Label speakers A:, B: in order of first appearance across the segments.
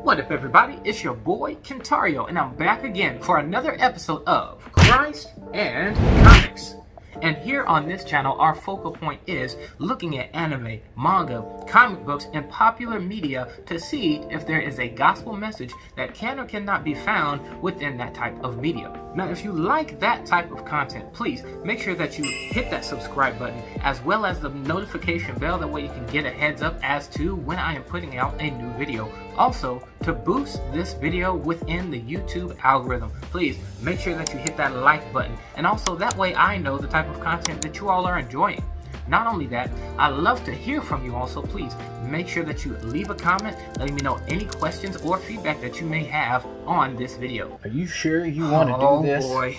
A: What up, everybody? It's your boy Kentario, and I'm back again for another episode of Christ and Comics. And here on this channel, our focal point is looking at anime, manga, comic books, and popular media to see if there is a gospel message that can or cannot be found within that type of media. Now, if you like that type of content, please make sure that you hit that subscribe button as well as the notification bell. That way you can get a heads up as to when I am putting out a new video. Also, to boost this video within the YouTube algorithm, please make sure that you hit that like button. And also that way I know the type of content that you all are enjoying. Not only that, I love to hear from you also. Please make sure that you leave a comment letting me know any questions or feedback that you may have on this video.
B: Are you sure you want to do this?
A: Oh boy.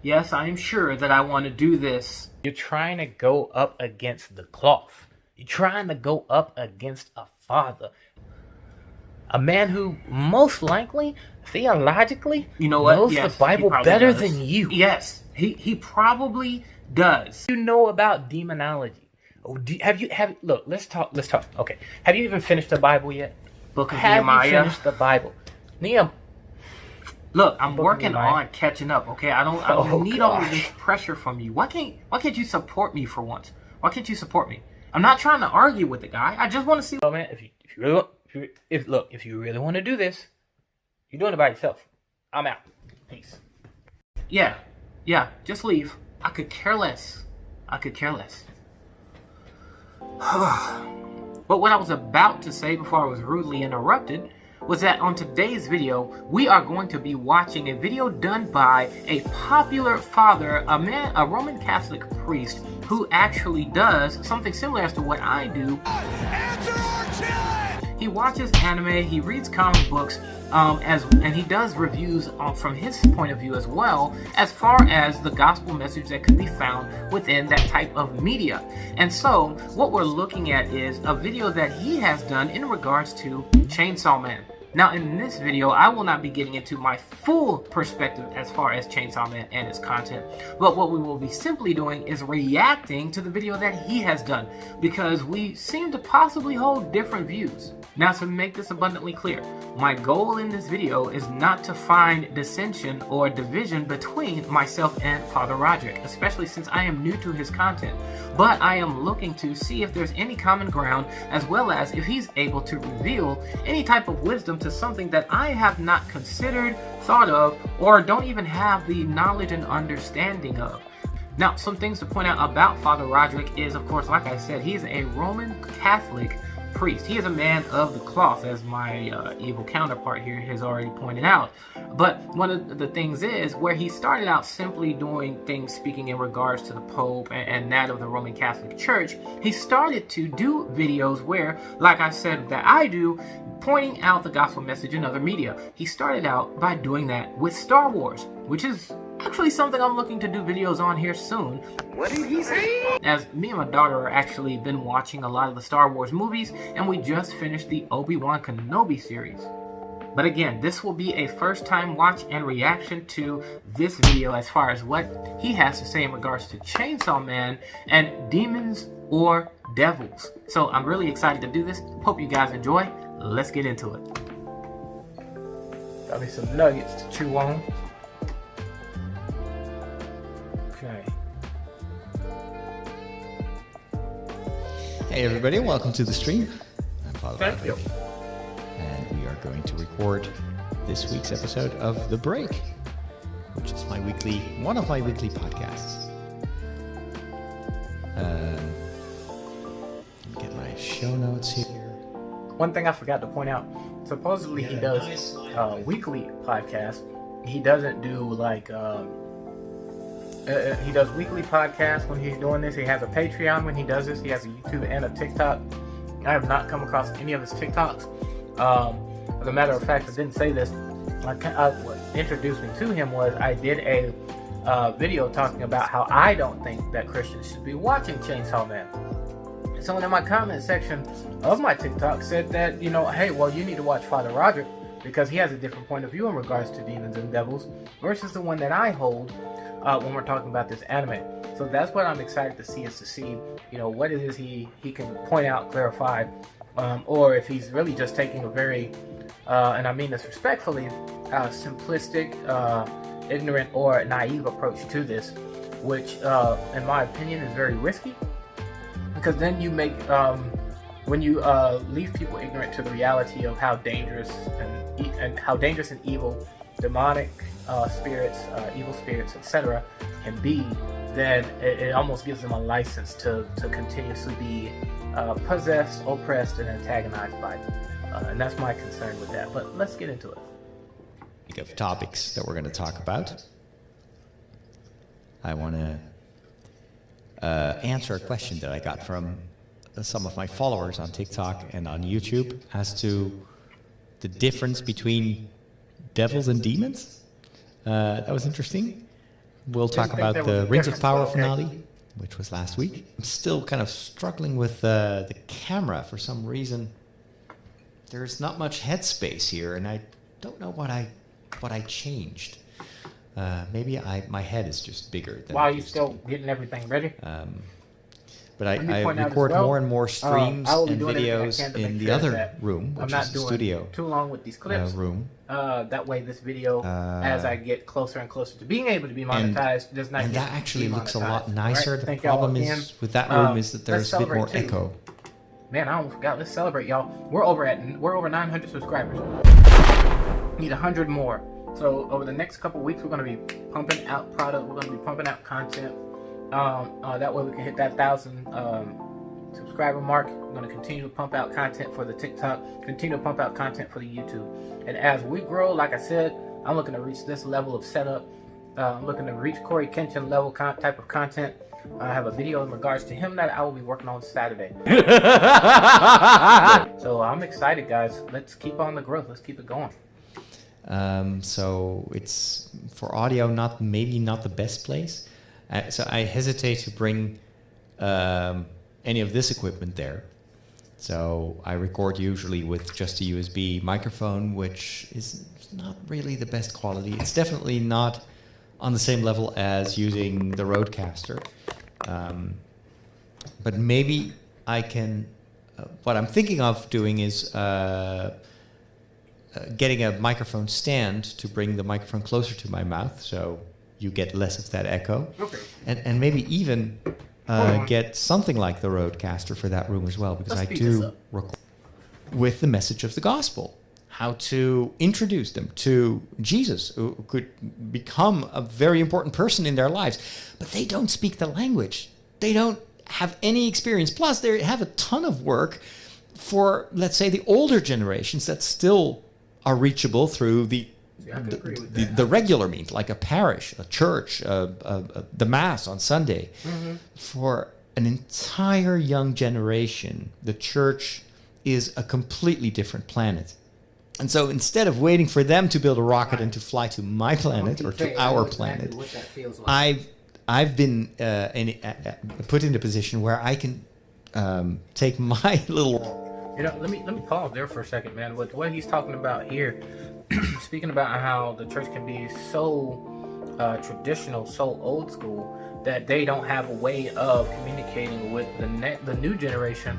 A: Yes, I am sure that I want to do this.
B: You're trying to go up against the cloth. You're trying to go up against a father. A man who most likely, theologically, knows the Bible better than you.
A: Yes, he probably does.
B: You know about demonology. Look, let's talk. Okay. Have you even finished the Bible yet?
A: Book of Nehemiah.
B: Have you finished the Bible?
A: Look, I'm working on catching up, okay? I don't need all of this pressure from you. Why can't you support me for once? Why can't you support me? I'm not trying to argue with the guy. I just want to see.
B: Oh man, if you really want to do this, you're doing it by yourself. I'm out. Peace.
A: Yeah, just leave. I could care less. But what I was about to say before I was rudely interrupted was that on today's video, we are going to be watching a video done by a popular father, a Roman Catholic priest, who actually does something similar as to what I do. He watches anime, he reads comic books, and he does reviews from his point of view as well, as far as the gospel message that could be found within that type of media. And so, what we're looking at is a video that he has done in regards to Chainsaw Man. Now, in this video, I will not be getting into my full perspective as far as Chainsaw Man and its content, but what we will be simply doing is reacting to the video that he has done, because we seem to possibly hold different views. Now, to make this abundantly clear, my goal in this video is not to find dissension or division between myself and Father Roderick, especially since I am new to his content, but I am looking to see if there's any common ground, as well as if he's able to reveal any type of wisdom to something that I have not considered, thought of, or don't even have the knowledge and understanding of. Now, some things to point out about Father Roderick is, of course, like I said, he's a Roman Catholic priest. He is a man of the cloth, as my evil counterpart here has already pointed out. But one of the things is where he started out simply doing things speaking in regards to the Pope and that of the Roman Catholic Church, he started to do videos where, like I said, that I do, pointing out the gospel message in other media. He started out by doing that with Star Wars, which is actually something I'm looking to do videos on here soon.
B: What did he say?
A: As me and my daughter are actually been watching a lot of the Star Wars movies, and we just finished the Obi-Wan Kenobi series. But again, this will be a first time watch and reaction to this video as far as what he has to say in regards to Chainsaw Man and demons or devils. So I'm really excited to do this. Hope you guys enjoy. Let's get into it.
B: Got me some nuggets to chew on. Okay.
C: Hey everybody, welcome to the stream. I'm Father
A: Thank you.
C: Roderick, and we are going to record this week's episode of The Break, which is one of my weekly podcasts. Get my show notes here.
B: One thing I forgot to point out, supposedly he does weekly podcast. He doesn't do like he does weekly podcasts when he's doing this. He has a Patreon when he does this. He has a YouTube and a TikTok. I have not come across any of his TikToks. As a matter of fact, I didn't say this. What introduced me to him was I did a video talking about how I don't think that Christians should be watching Chainsaw Man. Someone in my comment section of my TikTok said that, hey, well, you need to watch Father Roderick because he has a different point of view in regards to demons and devils versus the one that I hold when we're talking about this anime. So that's what I'm excited to see, is to see, what it is he can point out, clarify, or if he's really just taking a very, and I mean this respectfully, simplistic, ignorant, or naive approach to this, which, in my opinion, is very risky, because then you make, when you leave people ignorant to the reality of how dangerous and evil demonic spirits, evil spirits, etc., can be, then it almost gives them a license to continuously be possessed, oppressed, and antagonized by them. And that's my concern with that. But let's get into it.
C: Of topics that we're going to talk about, I want to answer a question that I got from some of my followers on TikTok and on YouTube as to the difference between devils and demons. That was interesting. We'll talk about the Rings of Power finale, which was last week. I'm still kind of struggling with the camera for some reason. There's not much headspace here, and I don't know what I changed. Maybe my head is just bigger than.
B: While you're still getting everything ready.
C: But I record more and more streams and videos in the other room, which is the studio.
B: Too long with these clips.
C: Room.
B: That way, this video, as I get closer and closer to being able to be monetized, does not.
C: And that actually looks a lot nicer.
B: Right?
C: The problem is with that room is that there's a bit more echo.
B: Man, I almost forgot. Let's celebrate, y'all. We're over 900 subscribers. Need 100 more. So over the next couple weeks, we're going to be pumping out product. We're going to be pumping out content. That way we can hit that 1,000 subscriber mark. We're going to continue to pump out content for the TikTok, continue to pump out content for the YouTube. And as we grow, like I said, I'm looking to reach this level of setup. I'm looking to reach Corey Kenshin level type of content. I have a video in regards to him that I will be working on Saturday. So I'm excited, guys. Let's keep on the growth. Let's keep it going.
C: So it's for audio, maybe not the best place. So I hesitate to bring any of this equipment there. So I record usually with just a USB microphone, which is not really the best quality. It's definitely not on the same level as using the Rodecaster. But maybe I can, what I'm thinking of doing is getting a microphone stand to bring the microphone closer to my mouth, so you get less of that echo.
B: Okay.
C: And maybe even get something like the Rodecaster for that room as well, because I do record with the message of the gospel, how to introduce them to Jesus, who could become a very important person in their lives. But they don't speak the language. They don't have any experience. Plus, they have a ton of work for, let's say, the older generations that still are reachable through the regular means, like a parish, a church, the Mass on Sunday. Mm-hmm. For an entire young generation, the church is a completely different planet. And so instead of waiting for them to build a rocket and to fly to my planet or to our planet, I've been put in a position where I can take my little...
B: You know, let me pause there for a second, man. What he's talking about here, speaking about how the church can be so traditional, so old school, that they don't have a way of communicating with the new generation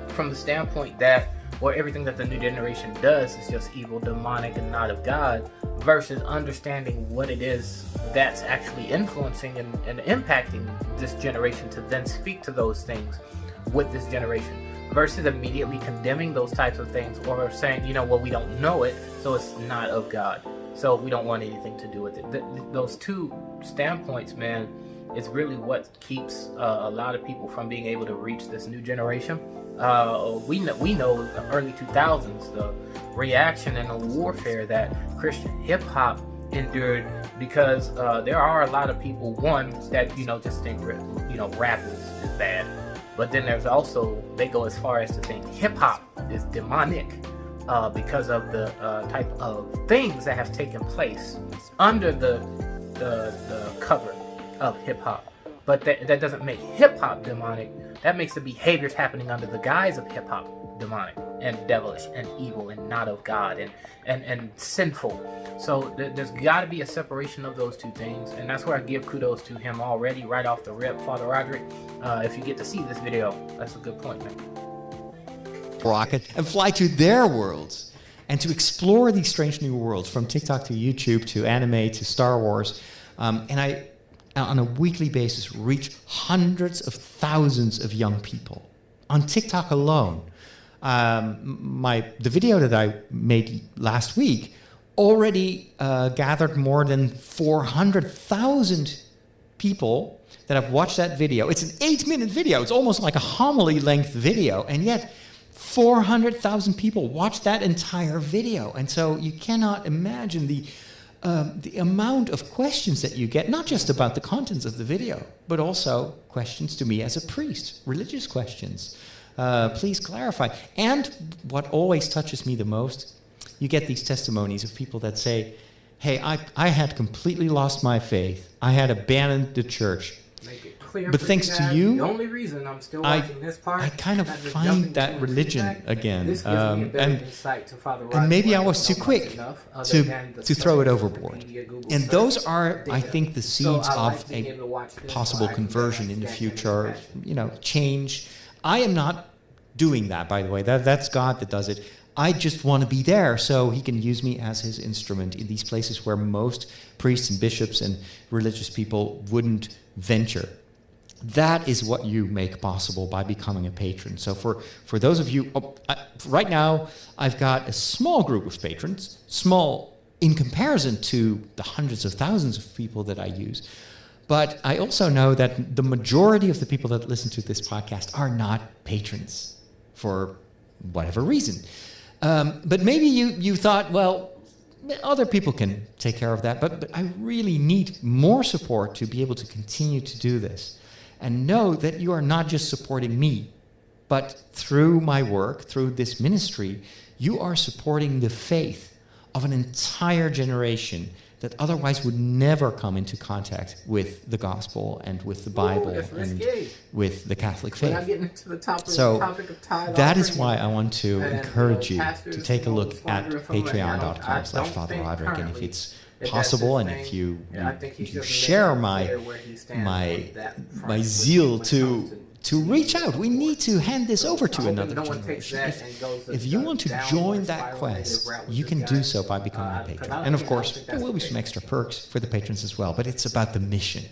B: from the standpoint that, or everything that the new generation does is just evil, demonic, and not of God, versus understanding what it is that's actually influencing and impacting this generation to then speak to those things with this generation, versus immediately condemning those types of things, or saying, you know, well, we don't know it, so it's not of God, so we don't want anything to do with it. Those two standpoints, man, is really what keeps a lot of people from being able to reach this new generation. We know the early 2000s, the reaction and the warfare that Christian hip-hop endured, because there are a lot of people, one, that, you know, just think, you know, rap is bad. But then there's also, they go as far as to think hip-hop is demonic because of the type of things that have taken place under the cover of hip-hop. But that doesn't make hip-hop demonic. That makes the behaviors happening under the guise of hip-hop demonic and devilish and evil and not of God and sinful. So there's got to be a separation of those two things, and that's where I give kudos to him already right off the rip, Father Roderick. If you get to see this video, that's a good point, man.
C: rocket and fly to their worlds and to explore these strange new worlds, from TikTok to YouTube to anime to Star Wars. And I, on a weekly basis, reach hundreds of thousands of young people on TikTok alone. The video that I made last week already gathered more than 400,000 people that have watched that video. It's an 8-minute video. It's almost like a homily-length video, and yet 400,000 people watched that entire video. And so you cannot imagine the amount of questions that you get, not just about the contents of the video, but also questions to me as a priest, religious questions. Please clarify. And what always touches me the most, you get these testimonies of people that say, hey, I had completely lost my faith. I had abandoned the church.
A: Make it clear,
C: but thanks to you,
A: the only reason I'm still watching this part,
C: I kind of find that religion again.
A: This gives me a better insight to Father Roderick,
C: and maybe I was too quick to throw it overboard. And those are, I think, the seeds of a possible conversion in the future, change. I am not doing that, by the way. That's God that does it. I just want to be there so he can use me as his instrument in these places where most priests and bishops and religious people wouldn't venture. That is what you make possible by becoming a patron. So for those of you, right now, I've got a small group of patrons, small in comparison to the hundreds of thousands of people that I use. But I also know that the majority of the people that listen to this podcast are not patrons for whatever reason. But maybe you thought, well, other people can take care of that, but I really need more support to be able to continue to do this. And know that you are not just supporting me, but through my work, through this ministry, you are supporting the faith of an entire generation that otherwise would never come into contact with the gospel and with the Bible and with the Catholic faith.
A: We're not getting into the topic of tithe
C: that is why I want to encourage you to take a look at patreon.com/Father Roderick, and if it's possible, and if you share my zeal to reach out, we need to hand this over to another generation. If you want to join that quest, you can do so by becoming a patron. And of course, there will be some extra perks for the patrons as well, but it's about the mission.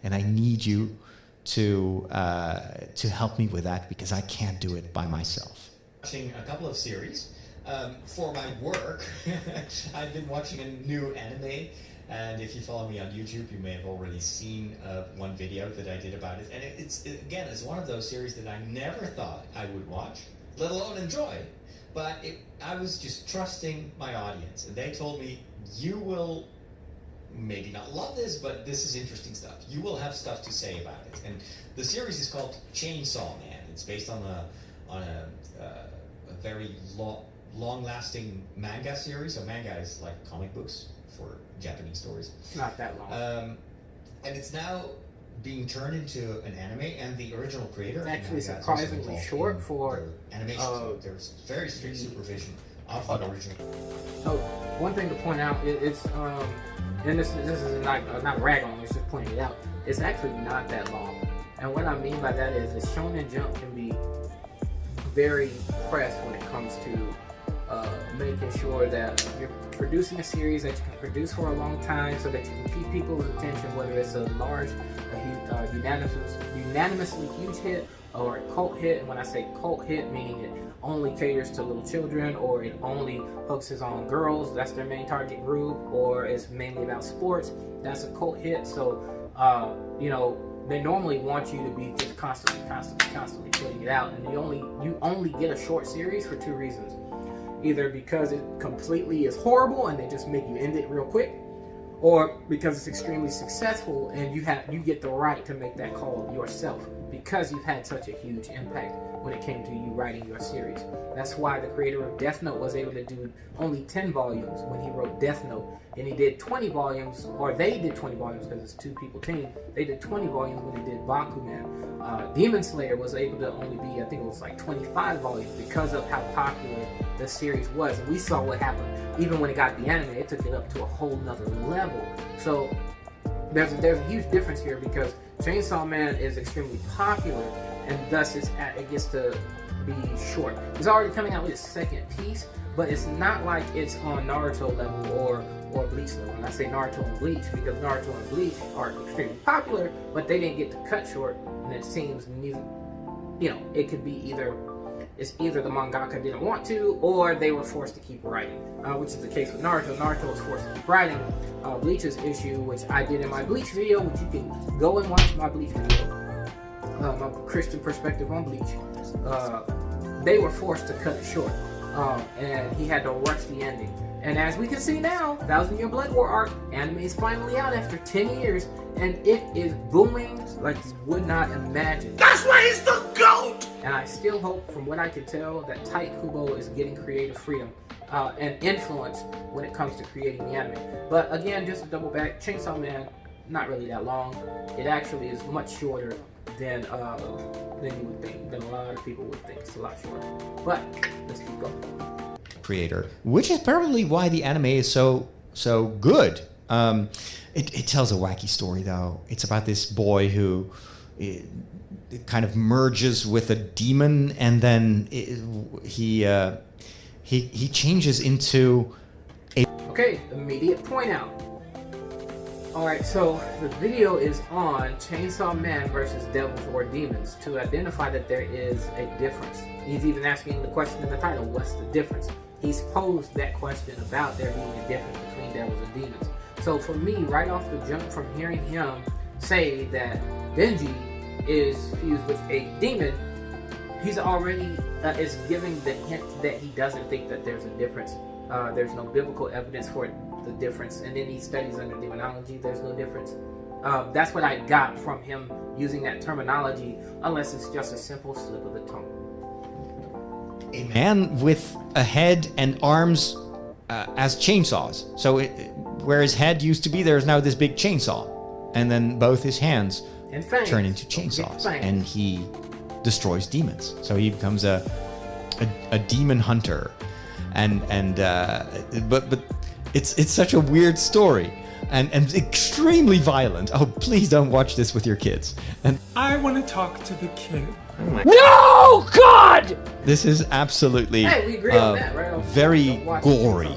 C: And I need you to help me with that, because I can't do it by myself. Watching a couple of series. For my work, I've been watching a new anime, and if you follow me on YouTube, you may have already seen one video that I did about it. And it's one of those series that I never thought I would watch, let alone enjoy. But I was just trusting my audience, and they told me, you will maybe not love this, but this is interesting stuff. You will have stuff to say about it. And the series is called Chainsaw Man. It's based on a very long-lasting manga series. So manga is like comic books for Japanese stories.
A: It's not that long.
C: And it's now being turned into an anime, and the original creator...
A: It's actually surprisingly short for...
C: animation. So there's very strict supervision of the original.
A: So, one thing to point out, it's and this is not rag on, it's just pointing it out, it's actually not that long. And what I mean by that is the Shonen Jump can be very pressed when it comes to making sure that you're producing a series that you can produce for a long time, so that you can keep people's attention, whether it's a large, unanimously huge hit or a cult hit. And when I say cult hit, meaning it only caters to little children, or it only focuses on girls, that's their main target group, or it's mainly about sports, that's a cult hit. So they normally want you to be just constantly putting it out, and you only get a short series for two reasons. Either because it completely is horrible and they just make you end it real quick, or because it's extremely successful and you get the right to make that call yourself, because you've had such a huge impact when it came to you writing your series. That's why the creator of Death Note was able to do only 10 volumes when he wrote Death Note, and he did 20 volumes, or they did 20 volumes because it's two people team. They did 20 volumes when they did Bakuman. Demon Slayer was able to only be, I think it was like 25 volumes, because of how popular the series was. And we saw what happened even when it got the anime. It took it up to a whole nother level. So there's a huge difference here, because Chainsaw Man is extremely popular, and thus it gets to be short. He's already coming out with his second piece, but it's not like it's on Naruto level or Bleach level. And I say Naruto and Bleach because Naruto and Bleach are extremely popular, but they didn't get to cut short, and it seems it could be either the mangaka didn't want to, or they were forced to keep writing, which is the case with Naruto. Naruto was forced to keep writing. Bleach's issue, which I did in my Bleach video, which you can go and watch my Bleach video, my Christian perspective on Bleach. They were forced to cut it short, and he had to rush the ending. And as we can see now, 1,000 Year Blood War arc anime is finally out after 10 years, and it is booming like you would not imagine.
D: That's why he's the GOAT!
A: And I still hope, from what I can tell, that Tai Kubo is getting creative freedom and influence when it comes to creating the anime. But again, just to double back, Chainsaw Man, not really that long. It actually is much shorter than you would think, than a lot of people would think. It's a lot shorter. But let's keep going.
C: Creator, which is probably why the anime is so good. It tells a wacky story, though. It's about this boy who it kind of merges with a demon, and then he changes into a...
A: Okay, immediate point out. Alright, so the video is on Chainsaw Man versus Devils or Demons to identify that there is a difference. He's even asking the question in the title, what's the difference? He's posed that question about there being a difference between devils and demons. So for me, right off the jump from hearing him say that Denji is fused with a demon, he's already is giving the hint that he doesn't think that there's a difference. There's no biblical evidence for the difference, and then he studies under demonology. There's no difference. That's what I got from him using that terminology, unless it's just a simple slip of the tongue.
C: A man with a head and arms as chainsaws. So where his head used to be, there's now this big chainsaw, and then both his hands turn into chainsaws, and he destroys demons. So he becomes a demon hunter, but it's such a weird story and extremely violent. Oh, please don't watch this with your kids. And
D: I want to talk to the kid.
C: No, God! This is absolutely
A: we agree on that, right?
C: very gory.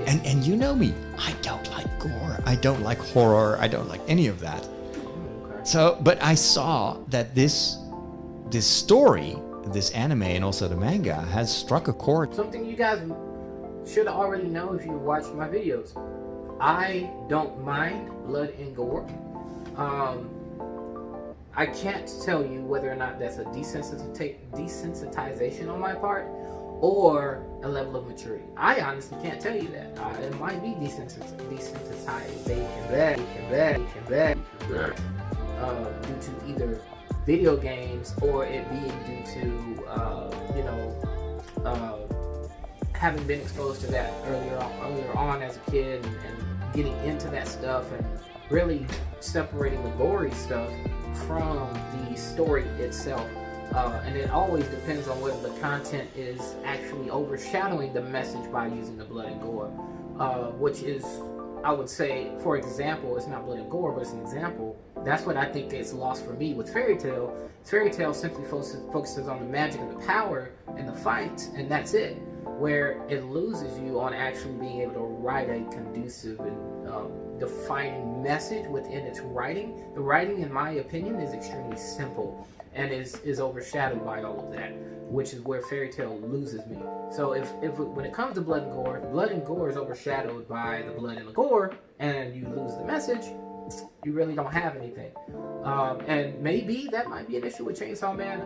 C: And you know me, I don't like gore. I don't like horror. I don't like any of that.
A: Okay.
C: So, but I saw that this story, this anime and also the manga has struck a chord.
A: Something you guys should already know if you watched my videos. I don't mind blood and gore. I can't tell you whether or not that's a desensitization on my part or a level of maturity. I honestly can't tell you that. It might be desensitization due to either video games or it being due to having been exposed to that earlier on as a kid and getting into that stuff and really separating the gory stuff from the story itself. And it always depends on whether the content is actually overshadowing the message by using the blood and gore, which is, I would say, for example, it's not blood and gore, but it's an example. That's what I think is lost for me with Fairy Tail. Fairy Tail simply focuses on the magic and the power and the fights, and that's it. Where it loses you on actually being able to write a conducive and defining message within its writing. The writing, in my opinion, is extremely simple and is overshadowed by all of that, which is where Fairy Tail loses me. So if when it comes to blood and gore is overshadowed by the blood and the gore, and you lose the message, you really don't have anything. And maybe that might be an issue with Chainsaw Man.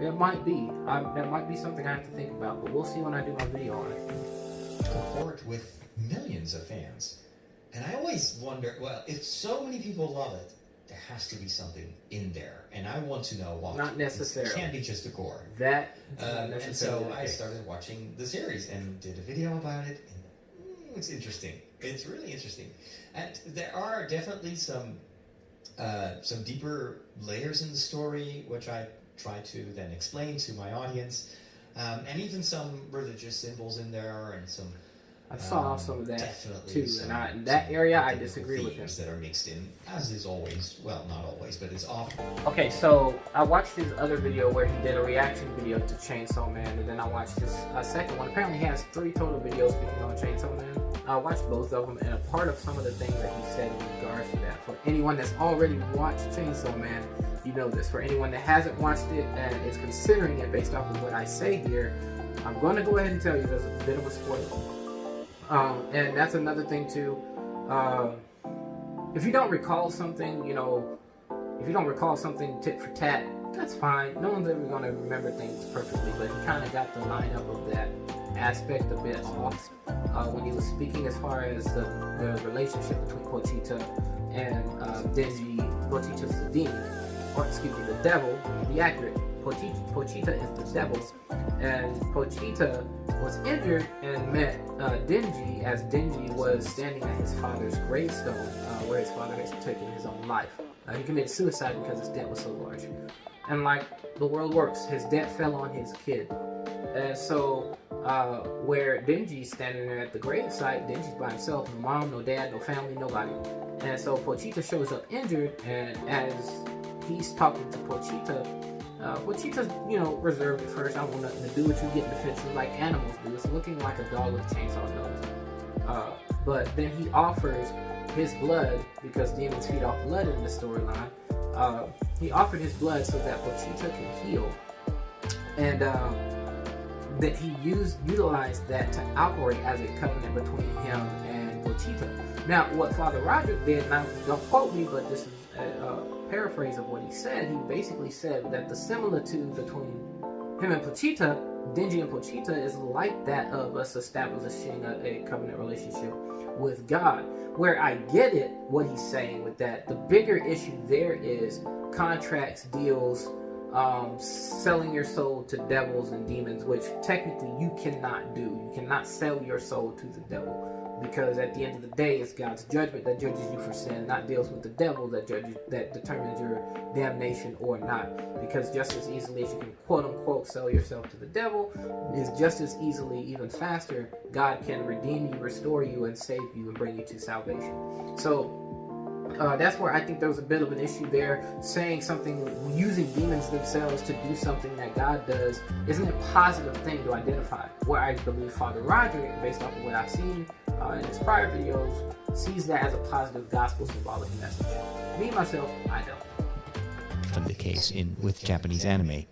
A: It might be. That might be something I have to think about, but we'll see when I do my video on it.
C: Cohort with millions of fans. And I always wonder, well, if so many people love it, there has to be something in there. And I want to know what.
A: Not necessarily.
C: It can't be just a gore. And so I started watching the series and did a video about it. And it's interesting. It's really interesting. And there are definitely some deeper layers in the story, which I try to then explain to my audience. And even some religious symbols in there and some
A: I saw some of that
C: Definitely
A: too, and in that area I disagree with him.
C: That are mixed in, as is always, well, not always, but it's often.
A: Okay, so I watched his other video where he did a reaction video to Chainsaw Man, and then I watched this second one. Apparently he has 3 total videos speaking on Chainsaw Man. I watched both of them, and a part of some of the things that he said in regards to that, for anyone that's already watched Chainsaw Man, you know this. For anyone that hasn't watched it and is considering it based off of what I say here, I'm going to go ahead and tell you there's a bit of a spoiler. And that's another thing too. If you don't recall something, if you don't recall something tit for tat, that's fine. No one's ever going to remember things perfectly, but he kind of got the lineup of that aspect a bit off when he was speaking as far as the relationship between Pochita and Denji. Pochita's the demon, or excuse me, the devil, to be accurate. Pochita is the devil, and Pochita was injured and met Denji as Denji was standing at his father's gravestone, where his father has taken his own life. He committed suicide because his debt was so large. And like the world works, his debt fell on his kid. And so where Denji's standing there at the gravesite, Denji's by himself, no mom, no dad, no family, nobody. And so Pochita shows up injured, and as he's talking to Pochita's, reserved at first. I want nothing to do with you, getting defensive like animals do. It's looking like a dog with a chainsaw nose. But then he offers his blood, because demons feed off blood in the storyline. He offered his blood so that Pochita can heal. And that he utilized that to operate as a covenant between him and Pochita. Now, what Father Roderick did, now don't quote me, but this is a paraphrase of what he said. He basically said that the similitude between him and Pochita, Denji and Pochita, is like that of us establishing a covenant relationship with God. Where I get it, what he's saying with that, the bigger issue there is contracts, deals, selling your soul to devils and demons, which technically you cannot do. You cannot sell your soul to the devil, because at the end of the day, it's God's judgment that judges you for sin, not deals with the devil that determines your damnation or not. Because just as easily as you can quote unquote sell yourself to the devil, is just as easily, even faster, God can redeem you, restore you, and save you and bring you to salvation. So that's where I think there was a bit of an issue there. Saying something, using demons themselves to do something that God does, isn't a positive thing to identify. Where I believe Father Roderick, based off of what I've seen in his prior videos, sees that as a positive gospel symbolic message. Me, myself, I don't.
C: The case with Japanese anime.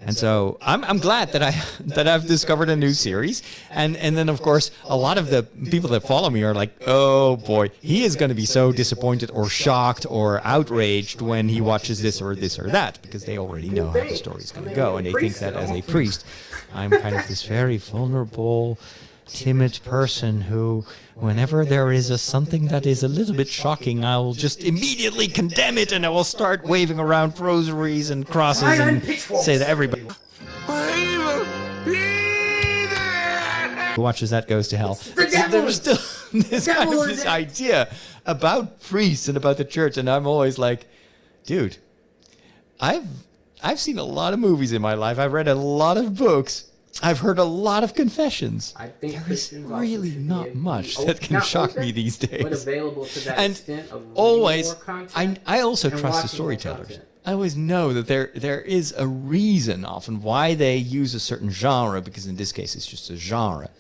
C: And so I'm glad that I've discovered a new series, and then of course a lot of the people that follow me are like, oh boy, he is going to be so disappointed or shocked or outraged when he watches this or that, because they already know how the story is going to go, and they think that as a priest, I'm kind of this very vulnerable, timid person who, whenever there is something that is a little bit shocking, I will just immediately condemn it, and I will start waving around rosaries and crosses and say to everybody who watches that goes to hell. So there was still this idea about priests and about the church, and I'm always like, dude, I've seen a lot of movies in my life. I've read a lot of books. I've heard a lot of confessions.
A: I think
C: there is really not much that can shock me these days.
A: But available to that extent of
C: always,
A: content,
C: I also trust the storytellers. I always know that there is a reason often why they use a certain genre, because in this case it's just a genre,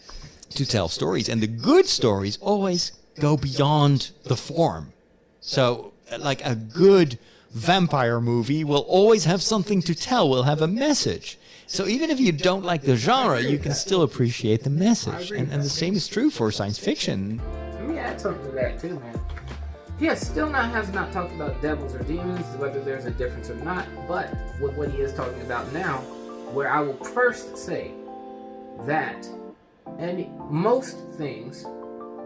C: to tell stories. And the good stories always go beyond the form. So, like a good vampire movie will always have something to tell, will have a message. So even if you don't like the genre, you can still appreciate the message. And the same is true for science fiction.
A: Let me add something to that too, man. He has not talked about devils or demons, whether there's a difference or not, but with what he is talking about now, where I will first say that most things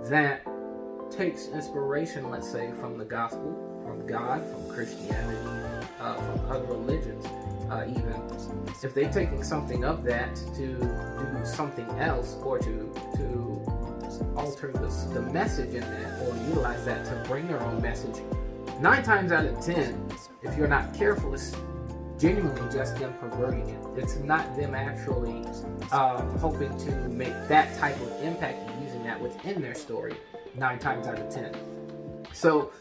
A: that takes inspiration, let's say, from the gospel, from God, from Christianity, from other religions, even if they're taking something of that to do something else, or to alter the message in that, or utilize that to bring their own message, 9 times out of 10, if you're not careful, it's genuinely just them perverting it. It's not them actually hoping to make that type of impact and using that within their story 9 times out of 10. So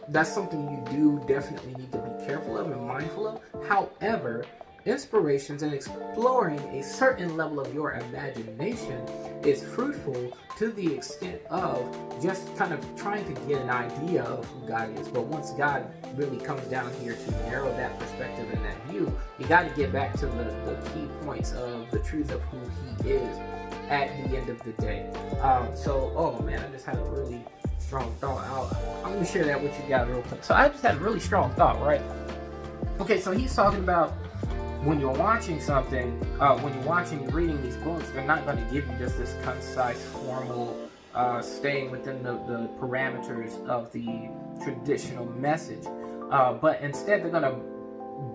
A: that's something you do definitely need to be careful of and mindful of. However, inspirations and exploring a certain level of your imagination is fruitful to the extent of just kind of trying to get an idea of who God is. But once God really comes down here to narrow that perspective and that view, you got to get back to the key points of the truth of who he is at the end of the day. Oh man, I just had a really strong thought. I'm going to share that with you guys real quick. So I just had a really strong thought, right? Okay, so he's talking about when you're watching something, when you're reading these books, they're not going to give you just this concise, formal, staying within the parameters of the traditional message. But instead, they're going to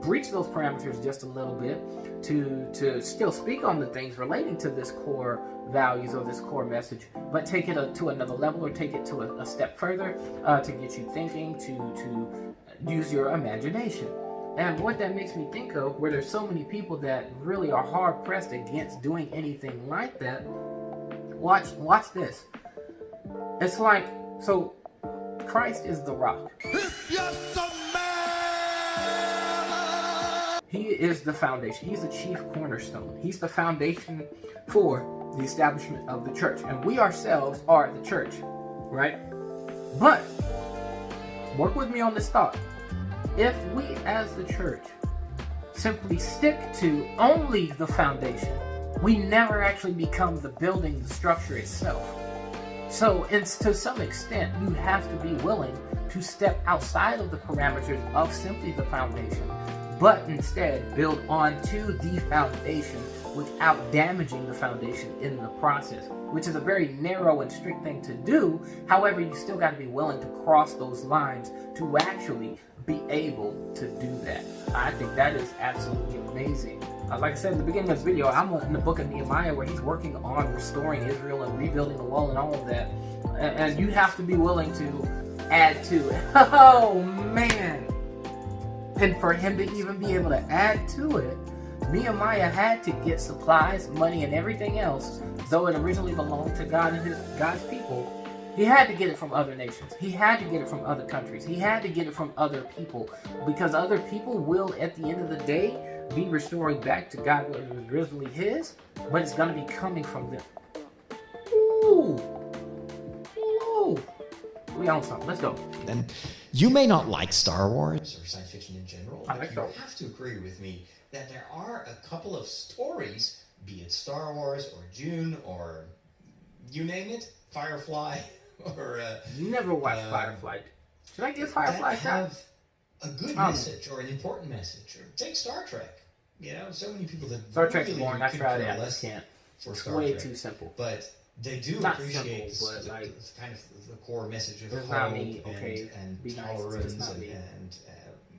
A: breach those parameters just a little bit to still speak on the things relating to this core values or this core message, but take it to another level or take it to a step further to get you thinking, to use your imagination. And what that makes me think of, where there's so many people that really are hard pressed against doing anything like that, watch this. It's like, so Christ is the rock. He is the foundation. He's the chief cornerstone. He's the foundation for the establishment of the church. And we ourselves are the church, right? But, work with me on this thought. If we as the church simply stick to only the foundation, we never actually become the building, the structure itself. So to some extent, you have to be willing to step outside of the parameters of simply the foundation, but instead build onto the foundation without damaging the foundation in the process, which is a very narrow and strict thing to do. However, you still got to be willing to cross those lines to actually be able to do that. I think that is absolutely amazing. Like I said in the beginning of this video, I'm in the book of Nehemiah where he's working on restoring Israel and rebuilding the wall and all of that. And you have to be willing to add to it. Oh, man. And for him to even be able to add to it, Nehemiah had to get supplies, money, and everything else, though it originally belonged to God and God's people. He had to get it from other nations. He had to get it from other countries. He had to get it from other people, because other people will, at the end of the day, be restoring back to God what was originally his, but it's going to be coming from them. Ooh. We own something. Let's go.
C: And you may not like Star Wars or science fiction in general, but you have to agree with me that there are a couple of stories, be it Star Wars or Dune or you name it, Firefly, or
A: you never watched Firefly. Should I give Firefly a shot?
C: Have a good message or an important message. Or take Star Trek. You know, so many people that
A: Star Trek's boring. I tried it. I just can't.
C: For
A: it's
C: Star
A: way
C: Trek.
A: Too simple.
C: But they do
A: not
C: appreciate
A: simple, but like,
C: kind of the core message of hope and tolerance and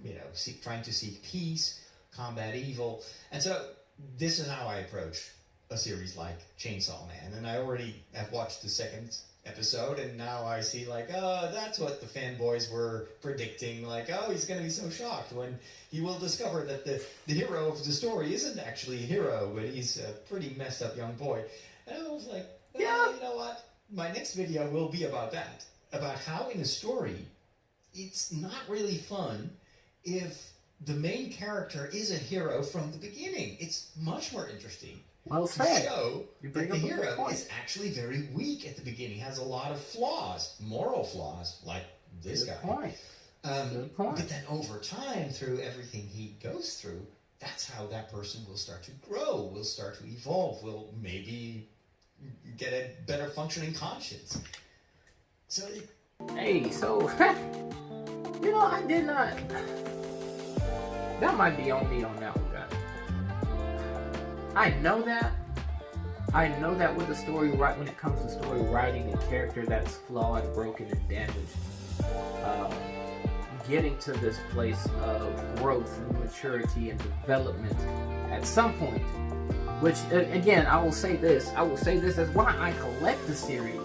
C: you know, trying to seek peace, combat evil. And so this is how I approach a series like Chainsaw Man. And I already have watched the second episode, and now I see like, oh, that's what the fanboys were predicting. Like, oh, he's going to be so shocked when he will discover that the hero of the story isn't actually a hero, but he's a pretty messed up young boy. And I was like, yeah, you know what? My next video will be about that. About how in a story, it's not really fun if the main character is a hero from the beginning. It's much more interesting to show that the hero is actually very weak at the beginning, has a lot of flaws, moral flaws, like this guy. But then over time, through everything he goes through, that's how that person will start to grow, will start to evolve, will maybe get a better functioning conscience. So,
A: you know, I did not. That might be on me on that one, guys. I know that with the story, right, when it comes to story writing and character that's flawed, broken, and damaged, getting to this place of growth and maturity and development at some point, which, again, I will say this as why I collect the series,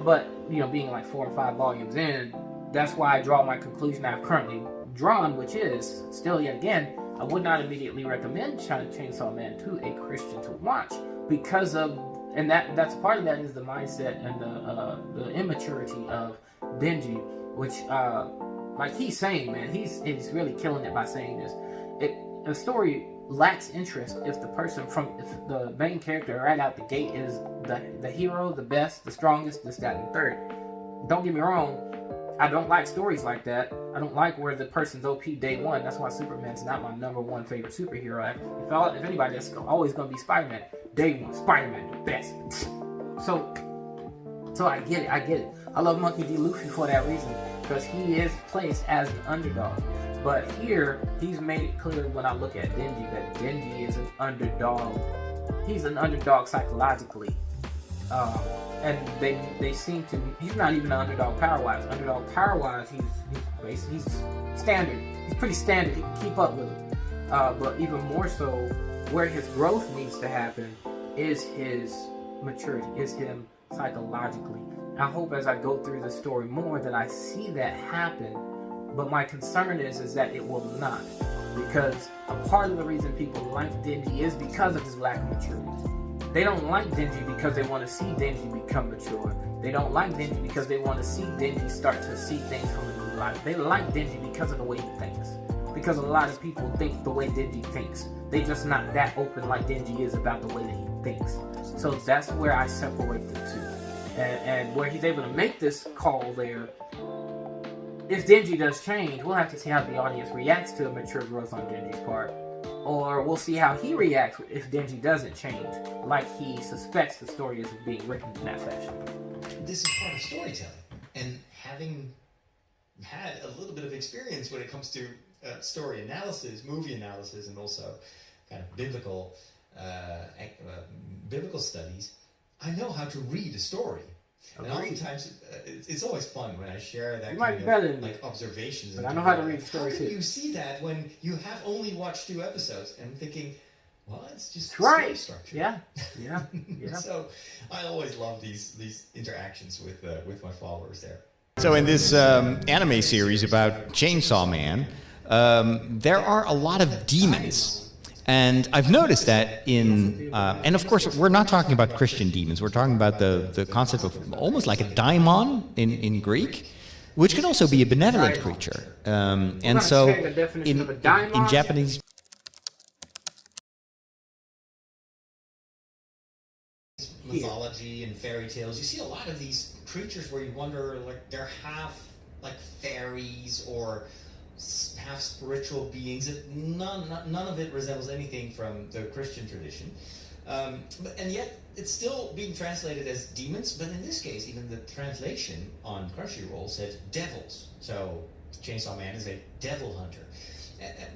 A: but, you know, being like 4 or 5 volumes in, that's why I draw my conclusion I've currently drawn, which is, still yet again, I would not immediately recommend Chainsaw Man to a Christian to watch, because of And that's part of that is the mindset and the immaturity of Denji, which like he's saying, man, he's really killing it by saying this. The story lacks interest if the main character right out the gate is the hero, the best, the strongest, this, that, and third. Don't get me wrong, I don't like stories like that. I don't like where the person's OP day one. That's why Superman's not my number one favorite superhero. If anybody, that's always going to be Spider-Man. Day one, Spider-Man, the best. So I get it. I love Monkey D. Luffy for that reason, because he is placed as an underdog. But here, he's made it clear when I look at Denji that Denji is an underdog. He's an underdog psychologically. And they seem to, he's not even an underdog power-wise. Underdog power-wise, he's standard. He's pretty standard. He can keep up with it. But even more so, where his growth needs to happen is his maturity, is him psychologically. I hope as I go through the story more that I see that happen. But my concern is that it will not. Because a part of the reason people like Denji is because of his lack of maturity. They don't like Denji because they want to see Denji become mature. They don't like Denji because they want to see Denji start to see things from a new light. They like Denji because of the way he thinks. Because a lot of people think the way Denji thinks. They just not that open like Denji is about the way that he thinks. So that's where I separate the two. And where he's able to make this call there, if Denji does change, we'll have to see how the audience reacts to a mature growth on Denji's part. Or we'll see how he reacts if Denji doesn't change, like he suspects the story is being written in that fashion.
C: This is part of storytelling, and having had a little bit of experience when it comes to story analysis, movie analysis, and also kind of biblical studies, I know how to read a story. And oftentimes, it's always fun when I share that kind of like observations.
A: But I know how to read the story
C: too. How can you see that when you have only watched 2 episodes? And I'm thinking, well, it's just story structure.
A: Yeah.
C: So I always love these interactions with my followers there. So in this anime series about Chainsaw Man, there are a lot of demons. And I've noticed that and of course, we're not talking about Christian demons. We're talking about the concept of almost like a daimon in Greek, which can also be a benevolent creature. And so in Japanese mythology and fairy tales, you see a lot of these creatures where you wonder, like, they're half like fairies or half spiritual beings. None of it resembles anything from the Christian tradition, and yet it's still being translated as demons. But in this case, even the translation on Crunchyroll said devils. So Chainsaw Man is a devil hunter.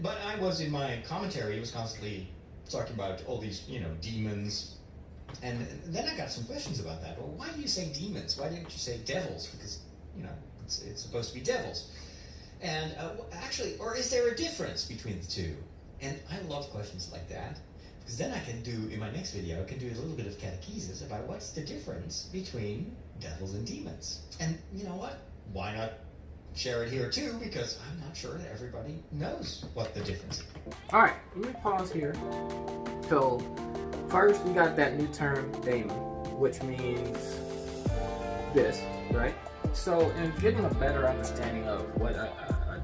C: But I was in my commentary, was constantly talking about all these, demons, and then I got some questions about that. Well, why do you say demons? Why didn't you say devils? Because it's supposed to be devils. And actually, or is there a difference between the two? And I love questions like that, because then I can do, in my next video, I can do a little bit of catechesis about what's the difference between devils and demons. And you know what? Why not share it here too? Because I'm not sure that everybody knows what the difference is.
A: Alright, let me pause here. So, first we got that new term, daemon, which means this, right? So, in getting a better understanding of what a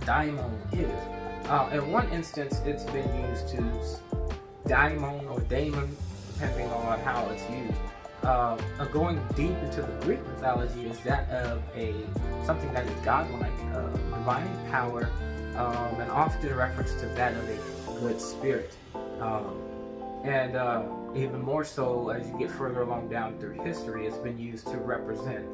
A: daimon is, in one instance, it's been used to daimon or daemon, depending on how it's used. Going deep into the Greek mythology is that of something that is godlike, divine power, and often reference to that of a good spirit. And even more so as you get further along down through history, it's been used to represent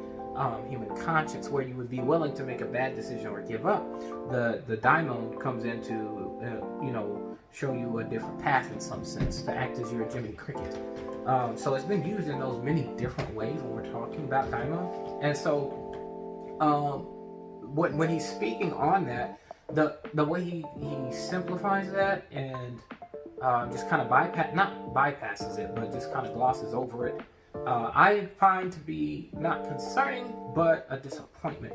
A: human conscience, where you would be willing to make a bad decision or give up. The daimon comes in to show you a different path in some sense, to act as your Jiminy Cricket. So it's been used in those many different ways when we're talking about daimon. And so when he's speaking on that, the way he simplifies that and just kind of bypasses it, but just kind of glosses over it, I find to be not concerning, but a disappointment.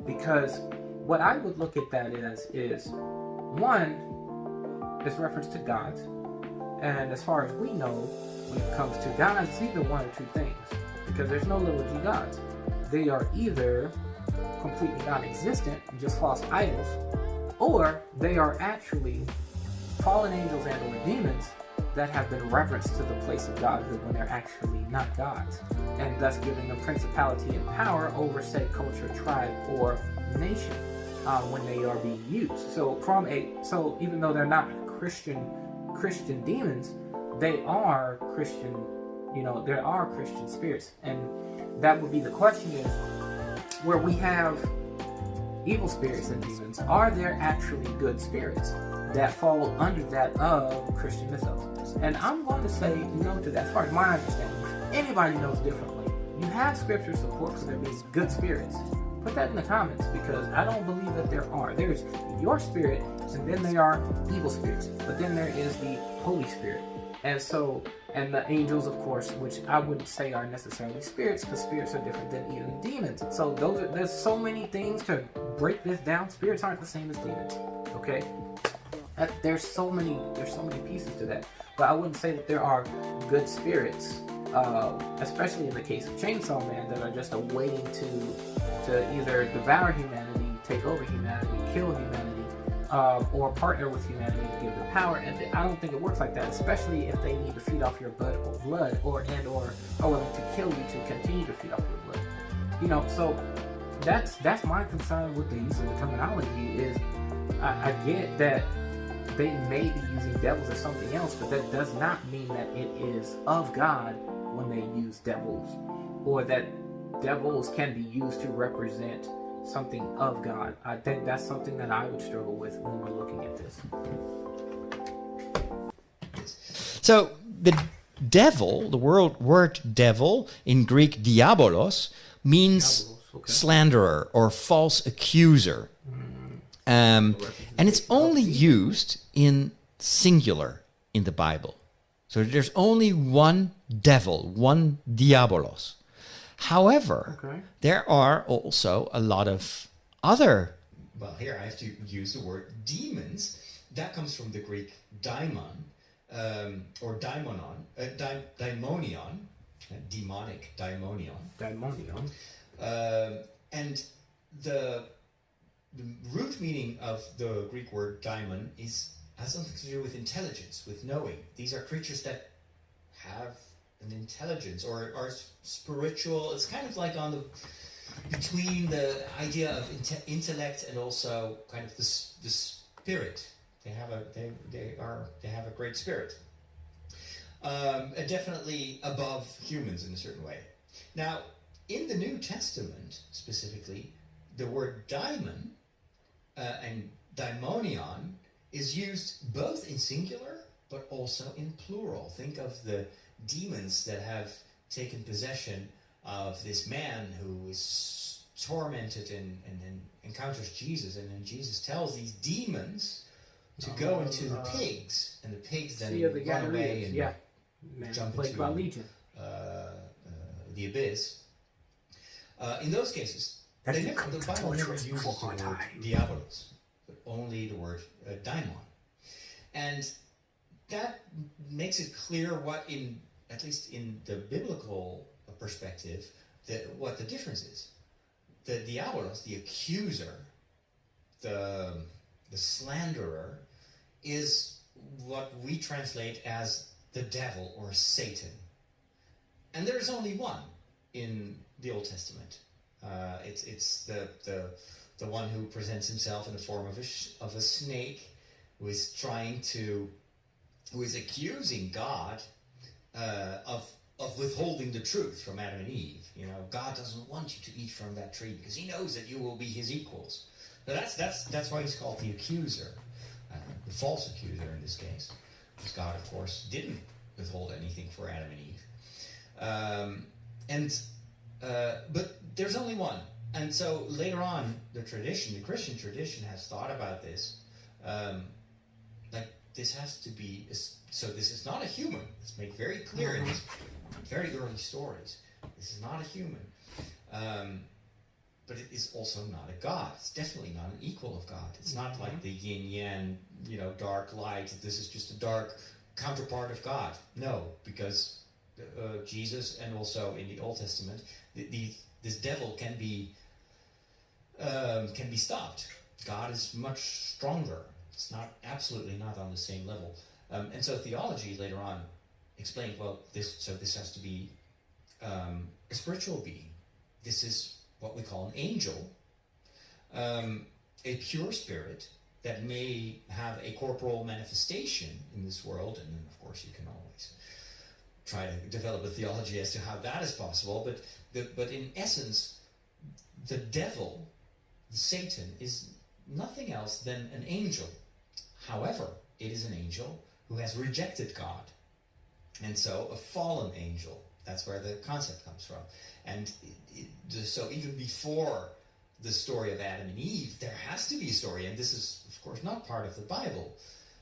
A: Because what I would look at that as is, one, it's reference to gods,
B: And as far as we know, when it comes to gods, it's either one or two things. Because there's no little g gods. They are either completely non-existent, just false idols, or they are actually fallen angels and or demons that have been reverenced to the place of godhood when they're actually not gods, and thus giving them principality and power over, say, culture, tribe, or nation when they are being used. So even though they're not Christian demons, they are Christian. There are Christian spirits, and that would be the question: is where we have evil spirits and demons, are there actually good spirits that fall under that of Christian mythos? And I'm going to say no to that, as far as my understanding. If anybody knows differently, you have scripture support for there being good spirits. Put that in the comments, because I don't believe that there are. There's your spirit, and then there are evil spirits. But then there is the Holy Spirit. And the angels, of course, which I wouldn't say are necessarily spirits, because spirits are different than even demons. So there's so many things to break this down. Spirits aren't the same as demons. Okay? There's so many pieces to that. But I wouldn't say that there are good spirits, especially in the case of Chainsaw Man, that are just awaiting to either devour humanity, take over humanity, kill humanity, or partner with humanity to give them power. And I don't think it works like that, especially if they need to feed off your blood or are willing to kill you to continue to feed off your blood. So that's my concern with the use of the terminology. Is I get that they may be using devils or something else, but that does not mean that it is of God when they use devils, or that devils can be used to represent something of God. I think that's something that I would struggle with when we're looking at this.
C: So the devil, the word devil in Greek diabolos, means slanderer or false accuser. And it's only used in singular in the Bible. So there's only one devil, one diabolos. However, there are also a lot of other... Well, here I have to use the word demons. That comes from the Greek daimon, or daimonon, daimonion, demonic daimonion.
B: Daimonion.
C: And the root meaning of the Greek word daimon has something to do with intelligence, with knowing. These are creatures that have an intelligence or are spiritual. It's kind of like between the idea of intellect and also kind of the spirit. They have a great spirit. And definitely above humans in a certain way. Now, in the New Testament specifically, the word daimon and daimonion is used both in singular but also in plural. Think of the demons that have taken possession of this man who is tormented and encounters Jesus, and then Jesus tells these demons to go into the pigs, and the pigs then run away and jump into the abyss. In those cases, the Bible never uses the word diabolos, but only the word daimon. And that makes it clear what, at least in the biblical perspective, what the difference is. The diabolos, the accuser, the slanderer, is what we translate as the devil or Satan. And there's only one in the Old Testament. It's the one who presents himself in the form of a snake, who is accusing God of withholding the truth from Adam and Eve. God doesn't want you to eat from that tree because he knows that you will be his equals. But that's why he's called the accuser, the false accuser in this case, because God, of course, didn't withhold anything for Adam and Eve. But there's only one. And so later on, the Christian tradition has thought about this. This has to be, so this is not a human. Let's make very clear in these very early stories. This is not a human. But it is also not a god. It's definitely not an equal of God. It's not like the yin-yang, dark light. This is just a dark counterpart of God. No, because Jesus and also in the Old Testament, this devil can be stopped. God is much stronger. It's not absolutely not on the same level. And so theology later on explained, well, this has to be a spiritual being. This is what we call an angel, a pure spirit that may have a corporal manifestation in this world. And then, of course, you can always try to develop a theology as to how that is possible. But in essence, the devil, Satan, is nothing else than an angel. However, it is an angel who has rejected God. And so a fallen angel. That's where the concept comes from. And so even before the story of Adam and Eve, there has to be a story. And this is, of course, not part of the Bible.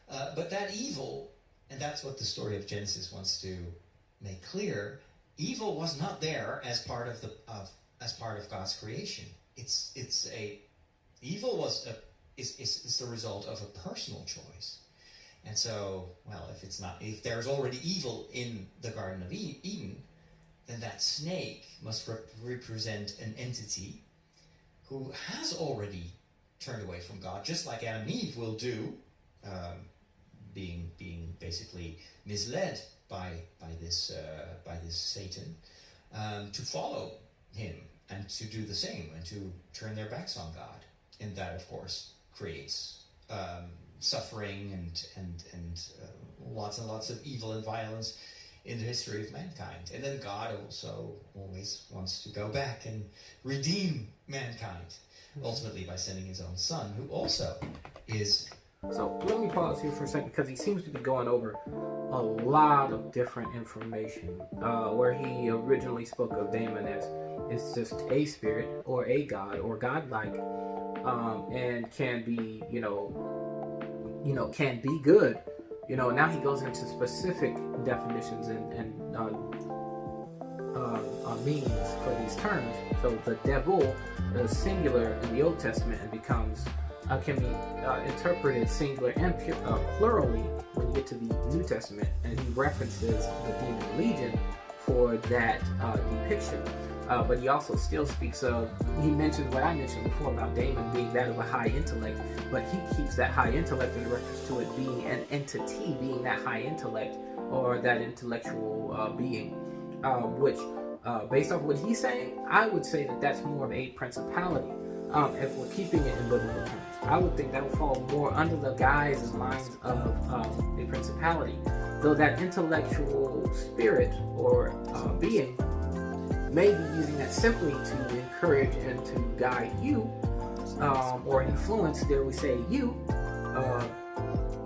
C: But that evil, and that's what the story of Genesis wants to make clear, evil was not there as part of God's creation. Evil is the result of a personal choice. And so, well, if there's already evil in the Garden of Eden, then that snake must represent an entity who has already turned away from God, just like Adam and Eve will do, being basically misled by this Satan, to follow him and to do the same and to turn their backs on God. And that, of course, creates suffering and lots and lots of evil and violence in the history of mankind. And then God also always wants to go back and redeem mankind, ultimately by sending his own son, who also is...
A: So let me pause here for a second, because he seems to be going over a lot of different information. Where he originally spoke of Damon as it's just a spirit or a god or godlike, and can be, can be good. Now he goes into specific definitions and meanings for these terms. So the devil is singular in the Old Testament and becomes can be interpreted singular and plurally when you get to the New Testament, and he references the demon legion for that depiction. But he also still speaks of, he mentions what I mentioned before about Damon being that of a high intellect, but he keeps that high intellect in reference to it being an entity, being that high intellect or that intellectual being, which based off what he's saying, I would say that that's more of a principality. If we're keeping it in biblical terms, I would think that would fall more under the guise and lines of a principality, though that intellectual spirit or being may be using that simply to encourage and to guide you, or influence, dare we say, you.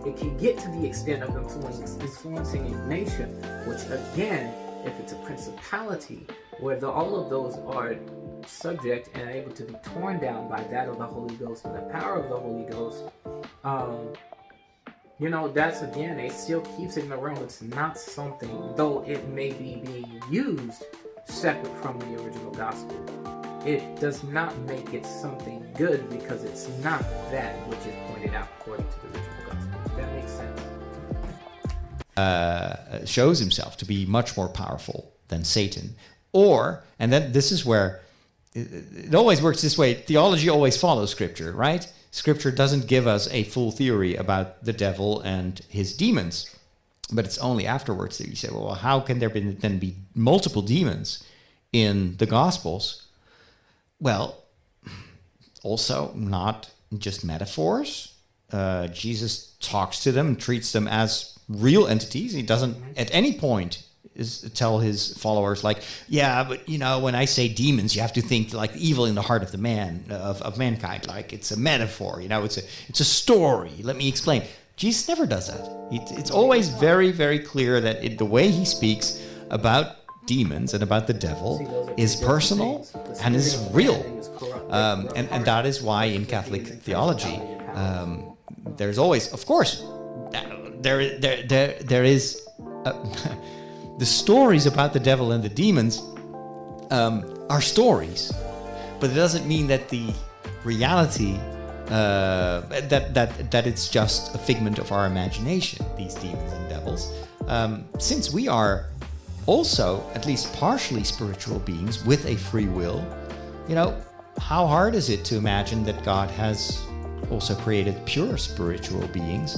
A: It can get to the extent of influencing a nation, which again, if it's a principality, where all of those are subject and able to be torn down by that of the Holy Ghost and the power of the Holy Ghost, that's again, it still keeps it in the realm. It's not something, though it may be being used separate from the original gospel, it does not make it something good, because it's not that which is pointed out according to the original gospel. If that makes sense.
C: Shows himself to be much more powerful than Satan. And then this is where it always works this way. Theology always follows Scripture, right? Scripture doesn't give us a full theory about the devil and his demons. But it's only afterwards that you say, well, how can there then be multiple demons in the Gospels? Well, also not just metaphors. Jesus talks to them, treats them as real entities. He doesn't at any point tell his followers like, yeah, but when I say demons, you have to think like evil in the heart of the of mankind, like it's a metaphor. It's a story. Let me explain. Jesus never does that. It's always very, very clear that the way he speaks about demons and about the devil is personal and is real. And that is why in Catholic theology, there's always, of course, there is the stories about the devil and the demons are stories, but it doesn't mean that the reality that it's just a figment of our imagination, these demons and devils. Since we are also at least partially spiritual beings with a free will, how hard is it to imagine that God has also created pure spiritual beings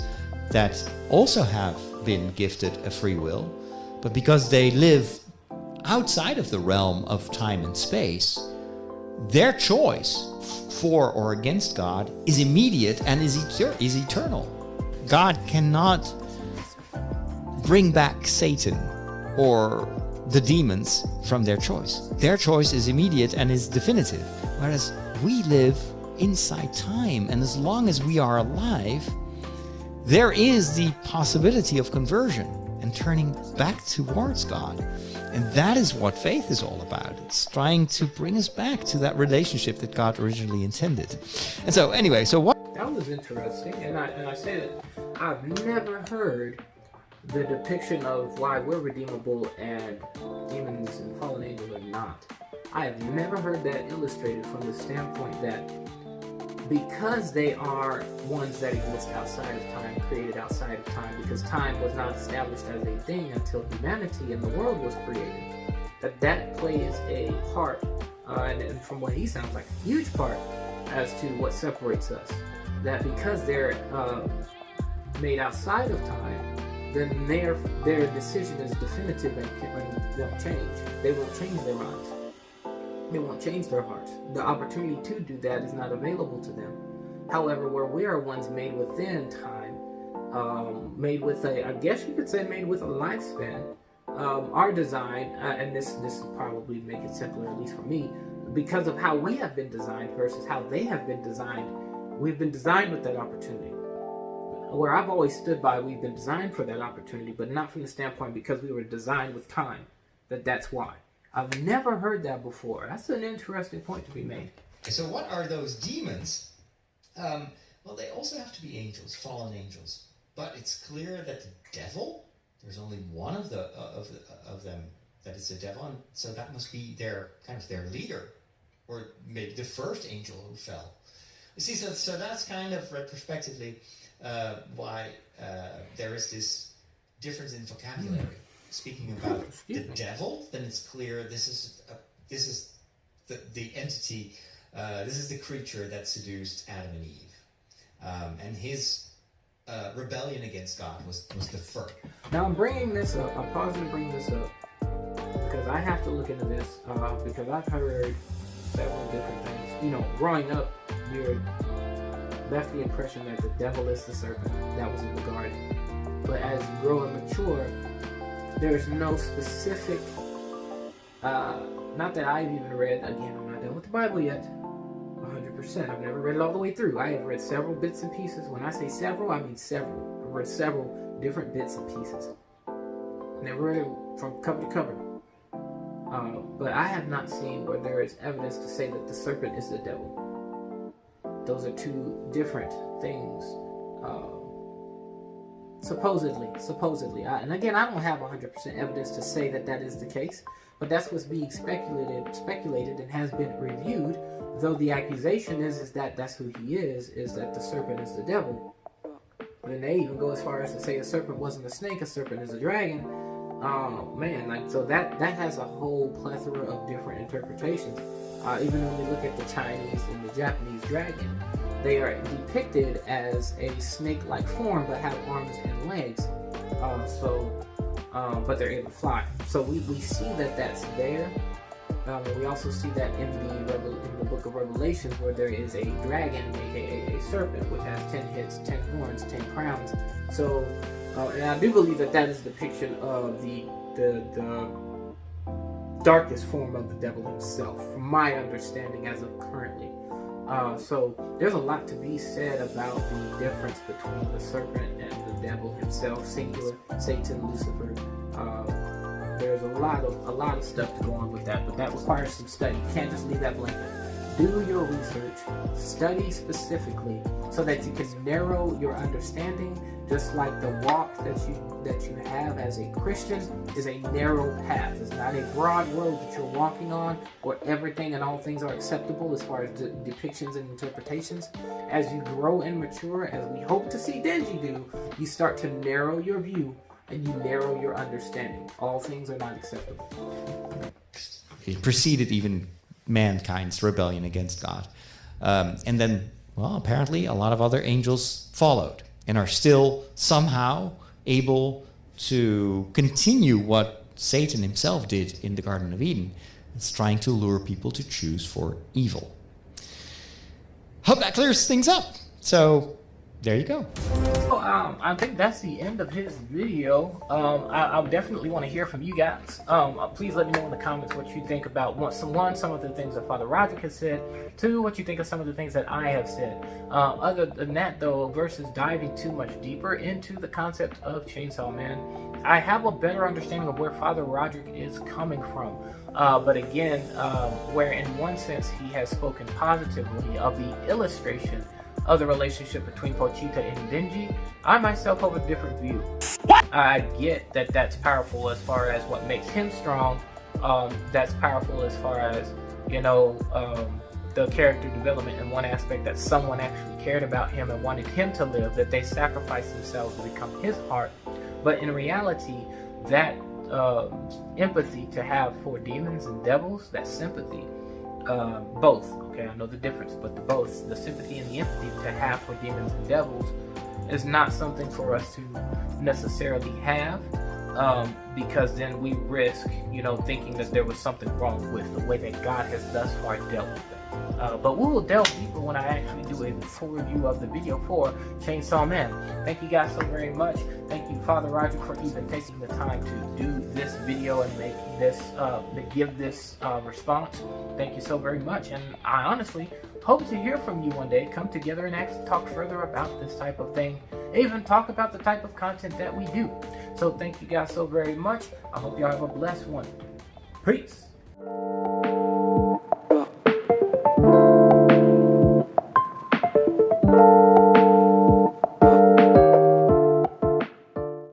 C: that also have been gifted a free will, but because they live outside of the realm of time and space, their choice for or against God is immediate and is eternal. God cannot bring back Satan or the demons from their choice. Their choice is immediate and is definitive, whereas we live inside time, and as long as we are alive, there is the possibility of conversion and turning back towards God. And that is what faith is all about. It's trying to bring us back to that relationship that God originally intended. And so anyway,
A: that was interesting, and I say that I've never heard the depiction of why we're redeemable and demons and fallen angels are not. I have never heard that illustrated from the standpoint that because they are ones that exist outside of time, created outside of time, because time was not established as a thing until humanity and the world was created, that plays a part, and from what he sounds like, a huge part as to what separates us. That because they're made outside of time, then their decision is definitive and won't change. They won't change their minds. They won't change their hearts. The opportunity to do that is not available to them. However, where we are ones made within time, made with I guess you could say made with a lifespan, our design, and this will probably make it simpler, at least for me, because of how we have been designed versus how they have been designed, we've been designed with that opportunity. Where I've always stood by, we've been designed for that opportunity, but not from the standpoint because we were designed with time, that's why. I've never heard that before. That's an interesting point to be made.
C: So what are those demons? Well, they also have to be angels, fallen angels. But it's clear that the devil, there's only one of them that is the devil, and so that must be their leader, or maybe the first angel who fell. You see, so that's kind of retrospectively why there is this difference in vocabulary. Speaking about the devil, then it's clear this is the entity, this is the creature that seduced Adam and Eve, and his rebellion against God was the first.
A: Now I'm bringing this up. I'm pausing to bring this up because I have to look into this because I've heard several different things. Growing up, you're left the impression that the devil is the serpent that was in the garden, but as you grow and mature, there's no specific, not that I've even read, again, I'm not done with the Bible yet, 100%. I've never read it all the way through. I have read several bits and pieces. When I say several, I mean several. I've read several different bits and pieces. Never read it from cover to cover. But I have not seen where there is evidence to say that the serpent is the devil. Those are two different things. Supposedly. And again, I don't have 100% evidence to say that is the case, but that's what's being speculated and has been reviewed, though the accusation is that that's who he is that the serpent is the devil. And they even go as far as to say the serpent wasn't a snake, a serpent is a dragon. Oh man, so that has a whole plethora of different interpretations. Even when we look at the Chinese and the Japanese dragon, they are depicted as a snake-like form, but have arms and legs. But they're able to fly. So we see that's there. We also see that in the book of Revelations, where there is a dragon, aka a serpent, which has 10 heads, 10 horns, 10 crowns. So, and I do believe that is a depiction of the darkest form of the devil himself, from my understanding as of currently. So there's a lot to be said about the difference between the serpent and the devil himself, singular, Satan, Lucifer. There's a lot of stuff to go on with that, but that requires some study. You can't just leave that blanket. do your research, study specifically, so that you can narrow your understanding, just like the walk that you have as a Christian is a narrow path. It's not a broad road that you're walking on where everything and all things are acceptable as far as depictions and interpretations. As you grow and mature, as we hope to see Denji do, you start to narrow your view and you narrow your understanding. All things are not acceptable.
C: It preceded even mankind's rebellion against God. And then, well, apparently a lot of other angels followed and are still somehow able to continue what Satan himself did in the Garden of Eden. It's trying to lure people to choose for evil. Hope that clears things up. So there you go.
A: I think that's the end of his video. I definitely want to hear from you guys. Please let me know in the comments what you think about some of the things that Father Roderick has said. Two, what you think of some of the things that I have said. Other than that, though, versus diving too much deeper into the concept of Chainsaw Man, I have a better understanding of where Father Roderick is coming from. But again, where in one sense he has spoken positively of the illustration of the relationship between Pochita and Denji, I myself have a different view. I get that that's powerful as far as what makes him strong. That's powerful as far as, the character development in one aspect, that someone actually cared about him and wanted him to live, that they sacrificed themselves to become his heart. But in reality, that empathy to have for demons and devils, that sympathy, both, okay, I know the difference, but the sympathy and the empathy to have for demons and devils is not something for us to necessarily have, because then we risk, thinking that there was something wrong with the way that God has thus far dealt with them. But we will delve deeper when I actually do a full review of the video for Chainsaw Man. Thank you guys so very much. Thank you, Father Roderick, for even taking the time to do this video and make this, to give this response. Thank you so very much. And I honestly hope to hear from you one day, come together and actually talk further about this type of thing, even talk about the type of content that we do. So thank you guys so very much. I hope y'all have a blessed one. Peace.